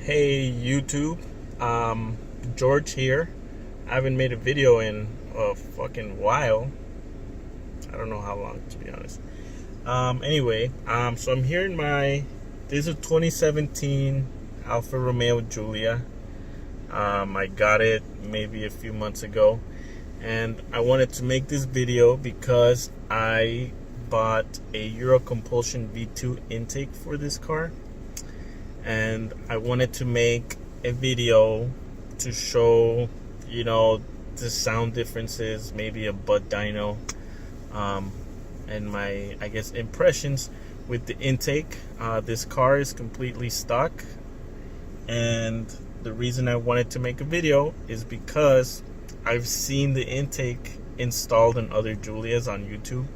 Hey YouTube, George here. I haven't made a video in a fucking while. I don't know how long, to be honest. So I'm here in this is a 2017 Alfa Romeo Giulia. I got it maybe a few months ago, and I wanted to make this video because I bought a Eurocompulsion V2 intake for this car, and I wanted to make a video to show, the sound differences, maybe a butt dyno, and my, I guess, impressions with the intake. This car is completely stock, and the reason I wanted to make a video is because I've seen the intake installed in other Giulias on YouTube,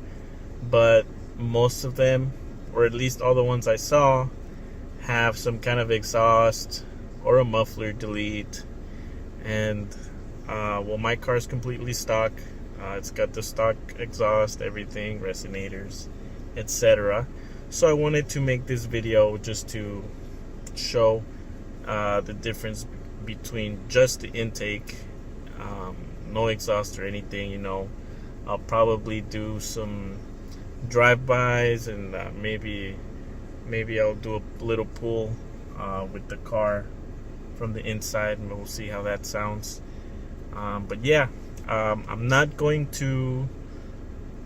but most of them, or at least all the ones I saw, have some kind of exhaust or a muffler delete. And my car is completely stock. It's got the stock exhaust, everything, resonators, etc. So I wanted to make this video just to show the difference between just the intake, no exhaust or anything. I'll probably do some drive-bys, and maybe I'll do a little pull with the car from the inside, and we'll see how that sounds. But yeah, I'm not going to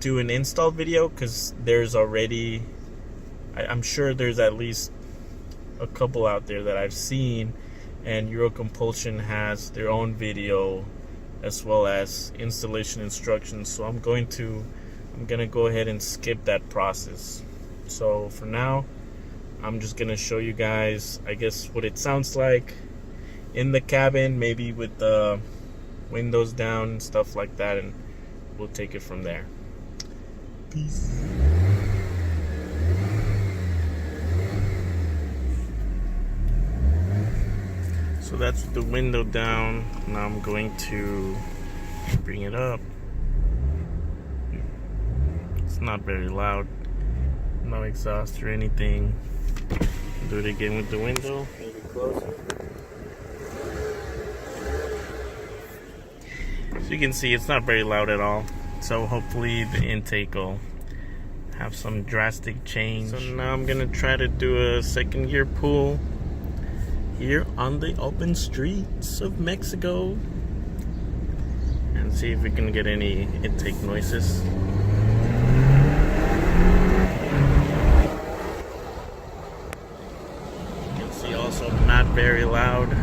do an install video because there's already, I'm sure there's at least a couple out there that I've seen, and Eurocompulsion has their own video as well as installation instructions. So I'm gonna go ahead and skip that process. So for now, I'm just gonna show you guys, I guess, what it sounds like in the cabin, maybe with the windows down and stuff like that, and we'll take it from there. Peace. So that's the window down. Now I'm going to bring it up. It's not very loud, no exhaust or anything. Do it again with the window, maybe closer. So you can see it's not very loud at all. So hopefully the intake will have some drastic change. So now I'm gonna try to do a second gear pull here on the open streets of Mexico and see if we can get any intake noises. You can see also not very loud.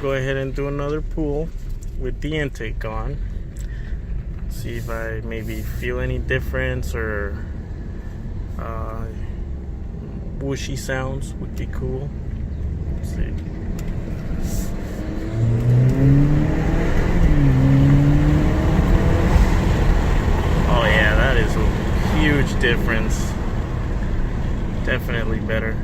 Go ahead and do another pull with the intake on. See if I maybe feel any difference, or whooshy sounds would be cool. Let's see. Oh yeah, that is a huge difference. Definitely better.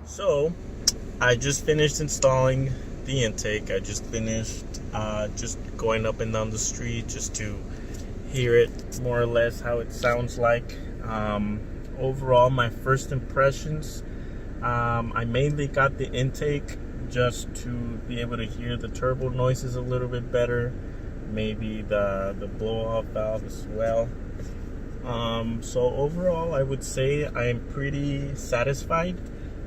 So I just finished installing the intake. I just finished just going up and down the street just to hear it more or less how it sounds like. Overall, my first impressions, I mainly got the intake just to be able to hear the turbo noises a little bit better, maybe the blow-off valve as well. So overall, I would say I am pretty satisfied.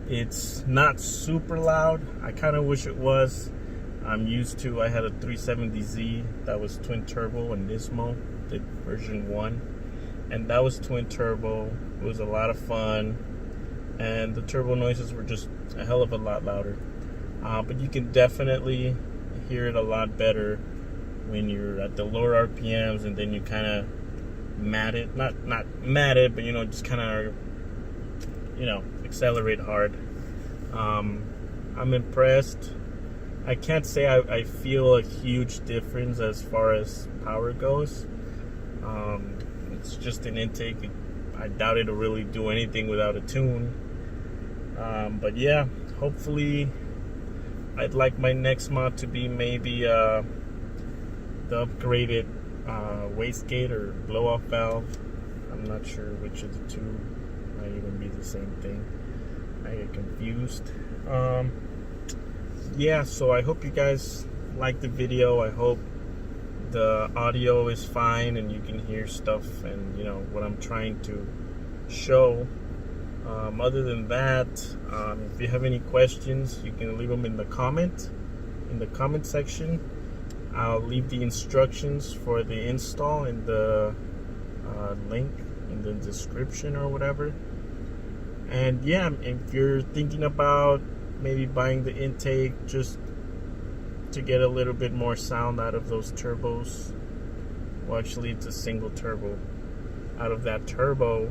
It's not super loud. I kind of wish it was. I had a 370Z that was twin turbo and Nismo, the version 1, and that was twin turbo. It was a lot of fun, and the turbo noises were just a hell of a lot louder. But you can definitely hear it a lot better when you're at the lower RPMs, and then you kind of mat it, not mat it, but just kind of accelerate hard. I'm impressed. I can't say I feel a huge difference as far as power goes. It's just an intake. I doubt it'll really do anything without a tune. But yeah, hopefully, I'd like my next mod to be maybe the upgraded wastegate or blow-off valve. I'm not sure which of the two might even be the same thing. I get confused. Yeah, so I hope you guys like the video. I hope the audio is fine and you can hear stuff and what I'm trying to show. Other than that, if you have any questions, you can leave them in the comment section. I'll leave the instructions for the install in the link in the description or whatever. And yeah, if you're thinking about maybe buying the intake just to get a little bit more sound out of those turbos, well, actually it's a single turbo, out of that turbo,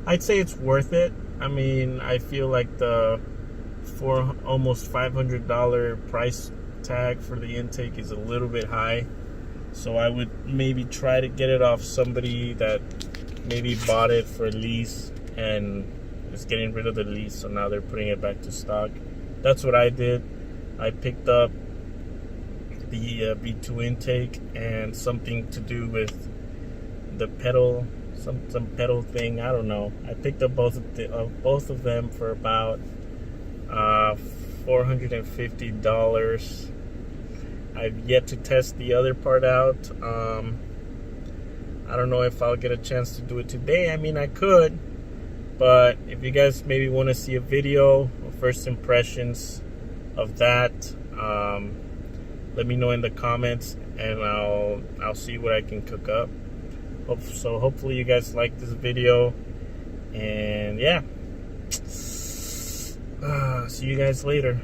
I'd say it's worth it. I mean, I feel like the almost $500 price tag for the intake is a little bit high, so I would maybe try to get it off somebody that maybe bought it for lease and is getting rid of the lease, so now they're putting it back to stock. That's what I did. I picked up the B2 intake and something to do with the pedal, some pedal thing, I don't know. I picked up both of them for about $450. I've yet to test the other part out. I don't know if I'll get a chance to do it today. I mean, I could, but if you guys maybe want to see a video of first impressions of that, let me know in the comments and I'll see what I can cook up. So hopefully you guys like this video, and yeah, see you guys later.